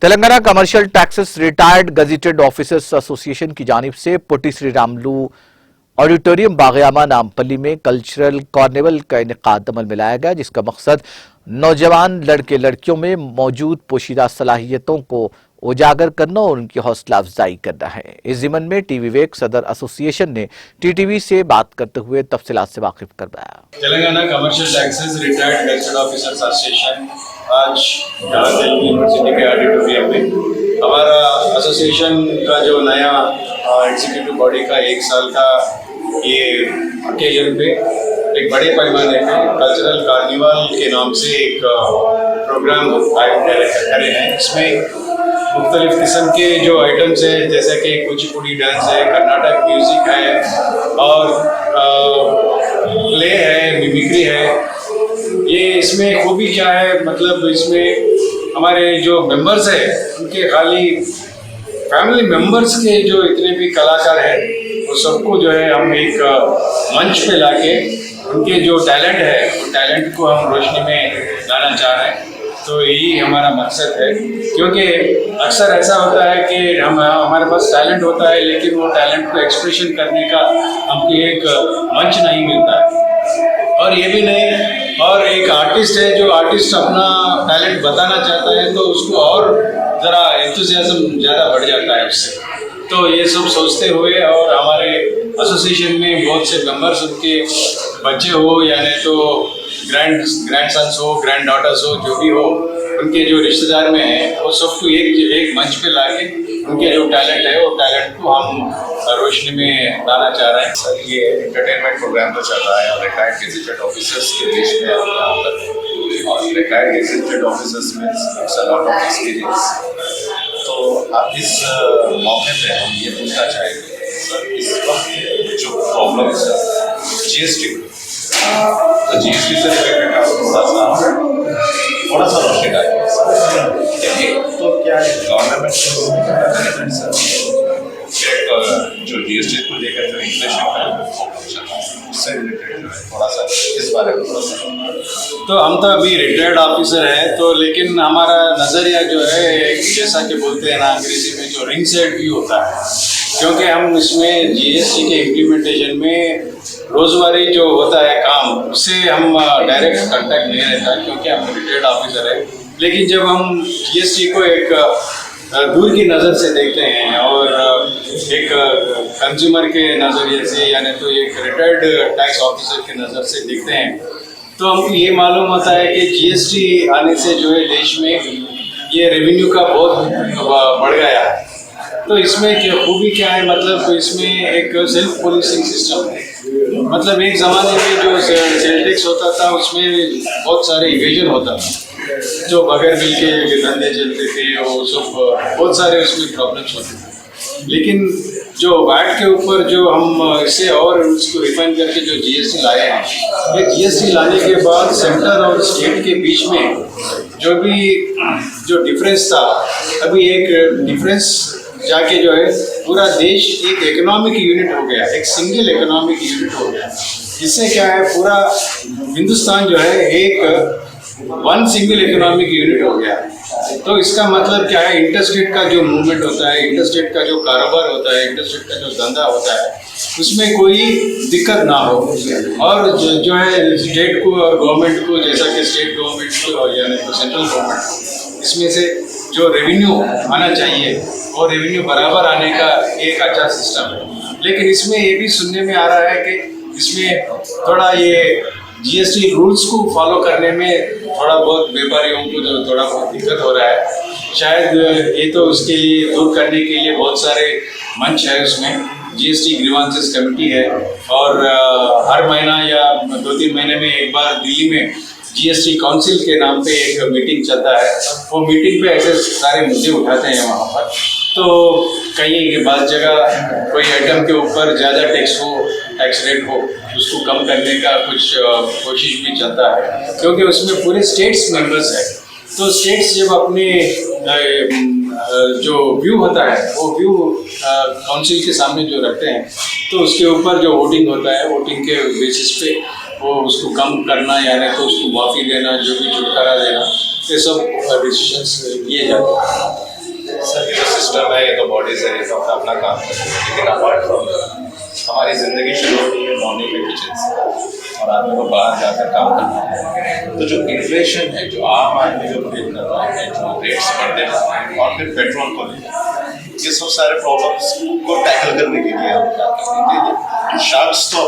Telangana commercial taxes retired gazetted officers association की जानिब से पुट्टी श्री रामुलु ऑडिटोरियम बागयामा नामपल्ली में कल्चरल कार्निवल का इनेकाद अमल में लाया गया, जिसका मकसद नौजवान लड़के लड़कियों में मौजूद पोशीदा सलाहियतों को उजागर करना और उनकी हौसला अफजाई करना है। इस जिमन में टीवी वेक सदर एसोसिएशन ने टीटीवी से बात करते हुए तफसीलात से वाकिफ करवाया। Telangana commercial taxes retired gazetted officers association आज यहाँ दिल्ली यूनिवर्सिटी के ऑडिटोरियम में हमारा एसोसिएशन का जो नया एग्जीक्यूटिव बॉडी का 1 साल का ये ओकेजन पे एक बड़े पैमाने पे कल्चरल कार्निवल के नाम से एक प्रोग्राम आयोजित करे हैं। इसमें मुख्तलिफ किस्म के जो आइटम्स हैं, जैसे कि कुचिपुड़ी डांस है, कर्नाटक म्यूजिक है और प्ले है, मिमिक्री है। ये इसमें खूबी क्या है, मतलब इसमें हमारे जो मेंबर्स हैं उनके खाली फैमिली मेंबर्स के जो इतने भी कलाकार हैं वो सबको जो है हम एक मंच पे लाके उनके जो टैलेंट है वो टैलेंट को हम रोशनी में लाना चाह रहे हैं। तो यही हमारा मकसद है, क्योंकि अक्सर ऐसा होता है कि हमारे पास टैलेंट होता है लेकिन वो टैलेंट को एक्सप्रेशन करने का हमको एक मंच नहीं मिलता है। और ये भी नहीं, और एक आर्टिस्ट है जो आर्टिस्ट अपना टैलेंट बताना चाहता है तो उसको और ज़रा एंथुसियाज्म ज़्यादा बढ़ जाता है उससे। तो ये सब सोचते हुए और हमारे एसोसिएशन में बहुत से मेंबर्स, उनके बच्चे हो या नहीं तो ग्रैंड सन्स हो, ग्रैंड डॉटर्स हो, जो भी हो, उनके जो रिश्तेदार में हैं वो सबको एक मंच पे लाके उनके जो टैलेंट है वो टैलेंट को हम रोशनी में लाना चाह रहे हैं। सर, ये एंटरटेनमेंट प्रोग्राम तो चल रहा है और रिटायर्ड गेजेटेड ऑफिसर्स के बीच में यहाँ पर, और रिटायर्ड गेजेटेड ऑफिसर्स में it's a lot of experience. तो आप इस मौके पे हम ये पूछना चाहेंगे सर, इस वक्त जो प्रॉब्लम्स है जीएसटी, तो जीएसटी से रिलेटेड आप थोड़ा सा रोशनी डालिए। तो क्या है गवर्नमेंट जो जीएसटी को लेकर जो इन्फ्लेशन का प्रॉब्लम चल रहा है उससे रिलेटेड जो है थोड़ा सा इस बारे में थोड़ा सा। तो हम तो अभी रिटायर्ड ऑफिसर हैं, तो लेकिन हमारा नज़रिया जो है जैसा कि बोलते हैं ना अंग्रेजी में, जो रिंग साइड व्यू होता है, क्योंकि हम इसमें जीएसटी के इम्प्लीमेंटेशन में रोजवारी जो होता है काम, उससे हम डायरेक्ट कांटेक्ट नहीं रहता क्योंकि हम रिटायर्ड ऑफिसर है। लेकिन जब हम जीएसटी को एक दूर की नज़र से देखते हैं और एक कंज्यूमर के नज़रिए से यानी तो एक रिटायर्ड टैक्स ऑफिसर के नज़र से देखते हैं, तो हमको ये मालूम होता है कि जीएसटी आने से जो है देश में ये रेवेन्यू का बहुत बढ़ गया है। तो इसमें खूबी क्या है, मतलब इसमें एक सेल्फ पोलिसिंग सिस्टम है। मतलब एक ज़माने में जो सेल टैक्स होता था उसमें बहुत सारे इवेजन होता था, जो बगैर बिल के धंधे चलते थे, वो सब बहुत सारे उसमें प्रॉब्लम्स होते थे। लेकिन जो वैट के ऊपर जो हम इससे और उसको रिफाइन करके जो जीएसटी लाए हैं, ये जीएसटी लाने के बाद सेंटर और स्टेट के बीच में जो डिफरेंस था, अभी एक डिफरेंस जाके जो है पूरा देश एक इकोनॉमिक यूनिट हो गया, एक सिंगल इकोनॉमिक यूनिट हो गया। इससे क्या है, पूरा हिंदुस्तान जो है एक वन सिंगल इकोनॉमिक यूनिट हो गया। तो इसका मतलब क्या है, इंटरस्टेट का जो मूवमेंट होता है, इंटरस्टेट का जो कारोबार होता है, इंटरस्टेट का जो धंधा होता है, उसमें कोई दिक्कत ना हो। और जो है स्टेट को और गवर्नमेंट को, जैसा कि स्टेट गवर्नमेंट को यानी तो सेंट्रल गवर्नमेंट, इसमें से जो रेवेन्यू आना चाहिए वो रेवेन्यू बराबर आने का एक अच्छा सिस्टम है। लेकिन इसमें ये भी सुनने में आ रहा है कि इसमें थोड़ा ये जीएसटी रूल्स को फॉलो करने में थोड़ा बहुत व्यापारियों को जो थोड़ा बहुत दिक्कत हो रहा है। शायद ये तो उसके लिए दूर करने के लिए बहुत सारे मंच है, उसमें जीएसटी ग्रीवांसेस कमेटी है और हर महीना या 2-3 महीने में एक बार दिल्ली में जीएसटी काउंसिल के नाम पे एक मीटिंग चलता है। वो मीटिंग पे ऐसे सारे मुद्दे उठाते हैं वहाँ पर। तो कहीं बाद जगह कोई आइटम के ऊपर ज़्यादा टैक्स रेट हो, उसको कम करने का कुछ कोशिश भी चलता है, क्योंकि उसमें पूरे स्टेट्स मेंबर्स हैं। तो स्टेट्स जब अपने जो व्यू होता है वो व्यू काउंसिल के सामने जो रखते हैं, तो उसके ऊपर जो वोटिंग होता है, वोटिंग के बेसिस पे वो उसको कम करना यानी तो उसको माफ़ी देना, जो भी छुटकारा देना, ये सब डिसीजंस लिए जाते हैं। सिस्टम है, ये तो बॉडीज है, ये तो अपना अपना काम करते हैं, लेकिन अपार्ट फ्रॉम हमारी ज़िंदगी शुरू होती है मॉर्निंग में किचन से और आदमी को बाहर जाकर काम करना है। तो जो इन्फ्लेशन है, जो आम आदमी जो फील कर रहा है, जो रेट्स बढ़ते जा रहे हैं और फिर पेट्रोल को लेकर, ये सब सारे प्रॉब्लम्स को टैकल करने के लिए हम क्या करने के लिए शार्क्स तो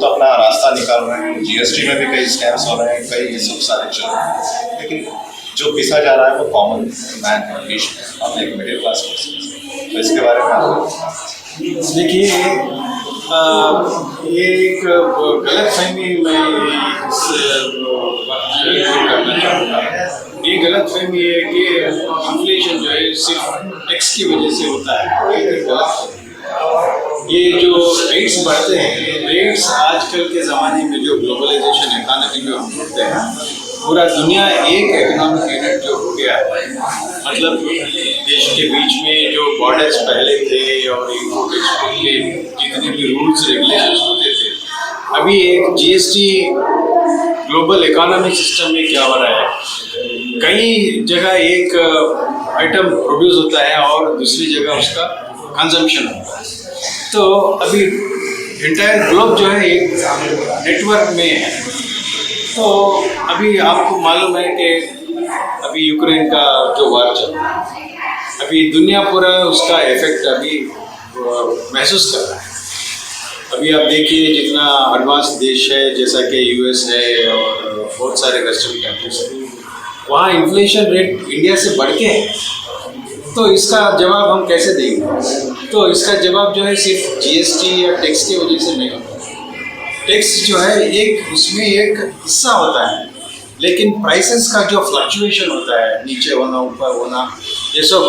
अपना रास्ता निकाल रहे हैं। जीएसटी में भी कई स्कैम्स हो रहे हैं, कई ये सब सारे चल रहे हैं, लेकिन जो पिसा जा रहा है वो कॉमन मैन है, बीच में हम एक मिडिल क्लास पर्सन। तो इसके बारे में आप देखिए, ये एक गलत फहमी मैं इस वक्त करना चाहूँगा। ये गलत फहमी है कि इन्फ्लेशन जो है सिर्फ टैक्स की वजह से होता है, ये गलत है। ये जो रेट्स बढ़ते हैं, रेट्स आजकल के ज़माने में जो ग्लोबलाइजेशन इकॉनमी में हम ढूंढते हैं, पूरा दुनिया एक इकोनॉमिक यूनिट जो हो गया है, मतलब देश के बीच में जो बॉर्डर्स पहले थे और इम्पोर्ट एक्सपोर्ट के जितने भी रूल्स रेगुलेशंस होते थे, अभी एक जीएसटी ग्लोबल इकोनॉमिक सिस्टम में क्या हो रहा है, कई जगह एक आइटम प्रोड्यूस होता है और दूसरी जगह उसका कंजम्पशन होता है। तो अभी इंटायर ग्लोब जो है एक नेटवर्क में है। तो अभी आपको मालूम है कि अभी यूक्रेन का जो वार चल रहा है, अभी दुनिया पूरा उसका इफेक्ट अभी महसूस कर रहा है। अभी आप देखिए, जितना एडवांस देश है जैसा कि यूएस है और बहुत सारे वेस्टर्न कंट्रीज हैं, वहाँ इन्फ्लेशन रेट इंडिया से बढ़ के है। तो इसका जवाब हम कैसे देंगे? तो इसका जवाब जो है सिर्फ जीएसटी या टैक्स की वजह से नहीं होता। टैक्स जो है एक उसमें एक हिस्सा होता है, लेकिन प्राइसेस का जो फ्लक्चुएशन होता है, नीचे होना ऊपर होना, ये सब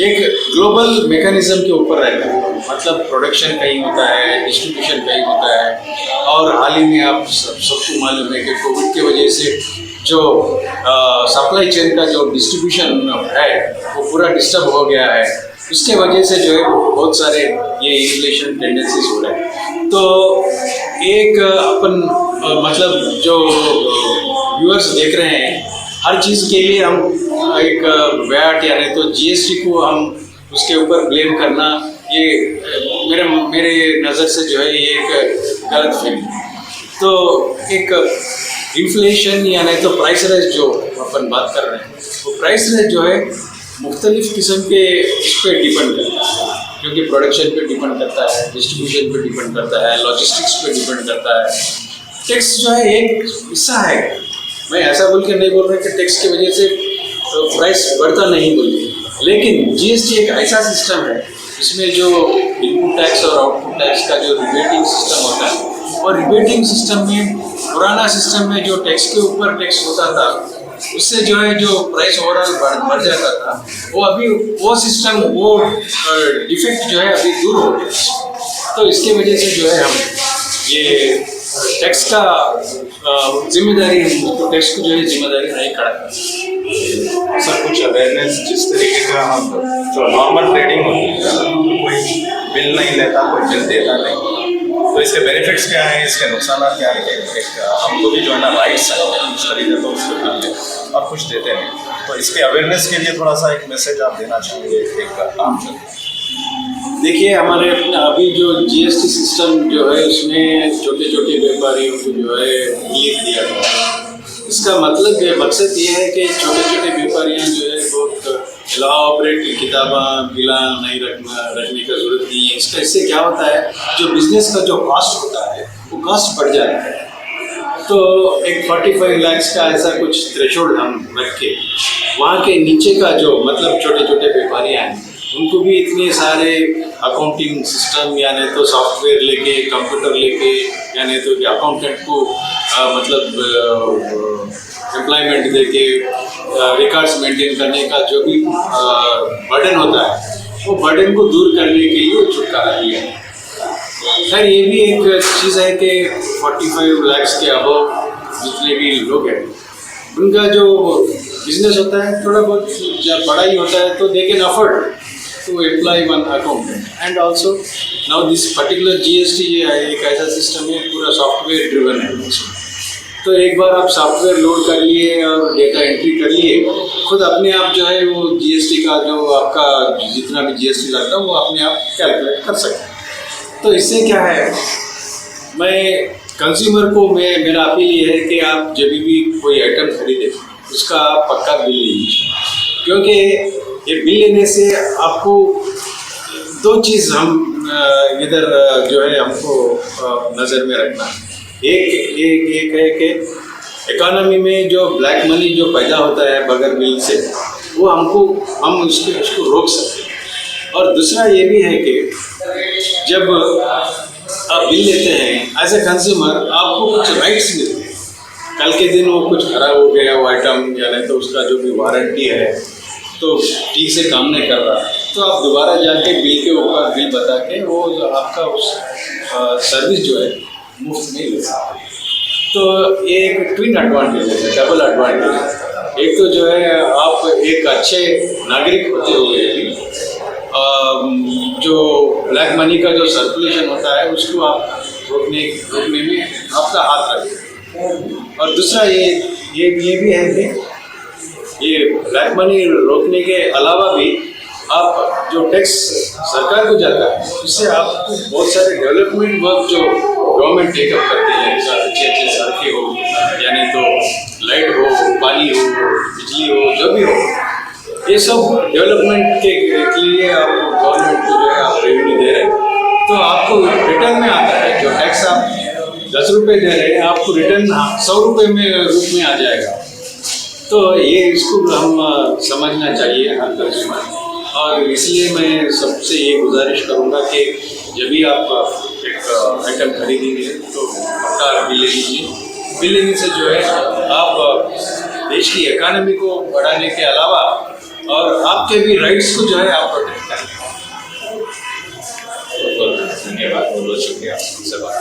एक ग्लोबल मैकेनिज्म के ऊपर रहता है। मतलब प्रोडक्शन कहीं होता है, डिस्ट्रीब्यूशन कहीं होता है। और हाल ही में आप सबको मालूम है कि कोविड की वजह से जो सप्लाई चेन का जो डिस्ट्रीब्यूशन है वो पूरा डिस्टर्ब हो गया है। उसके वजह से जो है बहुत सारे ये इन्फ्लेशन टेंडेंसीज हो रहे हैं। तो एक अपन मतलब जो व्यूअर्स देख रहे हैं, हर चीज़ के लिए हम एक वैट यानी तो जीएसटी को हम उसके ऊपर ब्लेम करना, ये मेरे नज़र से जो है ये एक गलत फहमी। तो एक इन्फ्लेशन यानी तो प्राइस राइज जो अपन बात कर रहे हैं, वो प्राइस राइज जो है मुख्तलिफ किस्म के इस पर डिपेंड करता है, क्योंकि प्रोडक्शन पे डिपेंड करता है, डिस्ट्रीब्यूशन पे डिपेंड करता है, लॉजिस्टिक्स पे डिपेंड करता है। टैक्स जो है एक हिस्सा है। मैं ऐसा बोल के नहीं बोल रहा कि टैक्स की वजह से प्राइस बढ़ता नहीं बोल के, लेकिन जीएसटी एक ऐसा सिस्टम है इसमें जो इनपुट टैक्स और आउटपुट टैक्स का जो रिबेटिंग सिस्टम होता है, और रिबेटिंग सिस्टम में पुराना सिस्टम में जो टैक्स के ऊपर टैक्स होता था, उससे जो है जो प्राइस ओवरऑल बढ़ जाता था, वो अभी वो सिस्टम वो डिफेक्ट जो है अभी दूर हो गया। तो इसके वजह से जो है हम ये टैक्स का जिम्मेदारी, तो टैक्स को जो है जिम्मेदारी नहीं खड़ा कर सर कुछ अवेयरनेस जिस तरीके का हम जो नॉर्मल ट्रेडिंग होती है, कोई बिल नहीं लेता, कोई बिल देता नहीं, तो इसके बेनिफिट्स क्या हैं, इसके नुकसान क्या हैं? हमको भी जो है ना राइट्स है, कुछ खरीदे तो उसको बिल ले और कुछ देते नहीं। तो इसके अवेयरनेस के लिए थोड़ा सा एक मैसेज आप देना चाहेंगे एक आम जनता? देखिए, हमारे अभी जो जीएसटी सिस्टम जो है उसमें छोटे छोटे व्यापारियों को जो है रिलीफ दिया गया है। इसका मतलब ये मकसद ये है कि छोटे छोटे व्यापारियाँ जो है बहुत इलाबरेट किताबें बिला नहीं रखने का जरूरत नहीं है। इससे क्या होता है, जो बिजनेस का जो कॉस्ट होता है वो कॉस्ट बढ़ जाता है। तो एक 45 लाख का ऐसा कुछ थ्रेशोल्ड हम रख के वहाँ के नीचे का जो मतलब छोटे छोटे व्यापारियाँ हैं, उनको भी इतने सारे अकाउंटिंग सिस्टम यानी तो सॉफ्टवेयर लेके, कंप्यूटर लेके, यानी तो अकाउंटेंट को मतलब एम्प्लॉयमेंट देके रिकॉर्ड्स मेंटेन करने का जो भी बर्डन होता है, वो बर्डन को दूर करने के लिए छुटकारा दिया है। खैर, ये भी एक चीज़ है कि 45 लाख के अबव जितने भी लोग हैं, उनका जो बिजनेस होता है थोड़ा बहुत जब बड़ा ही होता है, तो they can afford to employ one accountant. And also now this particular GST एक ऐसा सिस्टम है पूरा सॉफ्टवेयर ड्रिवन है। तो एक बार आप सॉफ्टवेयर लोड कर लिए और डेटा एंट्री कर लिए, खुद अपने आप जो है वो जीएसटी का जो आपका जितना भी जीएसटी लगता है वो अपने आप कैलकुलेट कर सकते हैं। तो इससे क्या है, मैं कंज्यूमर को मेरा अपील ये है कि आप जब भी कोई आइटम खरीदें उसका आप पक्का बिल लीजिए, क्योंकि ये बिल लेने से आपको दो चीज़ हम इधर जो है हमको नज़र में रखना है। एक है कि इकोनॉमी में जो ब्लैक मनी जो पैदा होता है बगैर बिल से, वो हम उसको रोक सकते हैं। और दूसरा ये भी है कि जब आप बिल लेते हैं एज ए कंज्यूमर, आपको कुछ राइट्स मिलते हैं। कल के दिन वो कुछ खराब हो गया वो आइटम, या नहीं तो उसका जो भी वारंटी है तो ठीक से काम नहीं कर रहा, तो आप दोबारा जाके बिल के ऊपर बिल बता के वो आपका उस सर्विस जो है मुफ्त में ले सकते हैं। तो ये एक ट्विन एडवांटेज है, डबल एडवांटेज है। एक तो जो है आप एक अच्छे नागरिक होते हुए जो ब्लैक मनी का जो सर्कुलेशन होता है उसको आप रोकने में आपका हाथ रखें। और दूसरा ये भी है कि ये ब्लैक मनी रोकने के अलावा भी आप जो टैक्स सरकार को जाता है उससे आपको बहुत सारे डेवलपमेंट वर्क जो गवर्नमेंट टेकअप करते हैं, अच्छे सड़कें हो, यानी तो लाइट हो, पानी हो, बिजली हो, जो भी हो, ये सब डेवलपमेंट के लिए आप गवर्नमेंट को जो है आप रेवेन्यू दे रहे हैं, तो आपको रिटर्न में आता है। जो टैक्स आप 10 रुपये दे रहे हैं, आपको रिटर्न 100 रुपये में रूप में आ जाएगा। तो ये इसको हम समझना चाहिए हर कंज्यूमर। और इसलिए मैं सबसे ये गुजारिश करूँगा कि जब भी आप एक आइटम खरीदेंगे तो पक्का बिल ले लीजिए। बिल लेने से जो है आप देश की इकोनॉमी को बढ़ाने के अलावा और आपके भी राइट्स को जो है आप प्रोटेक्ट करें। धन्यवाद, बहुत शुक्रिया आपसे बात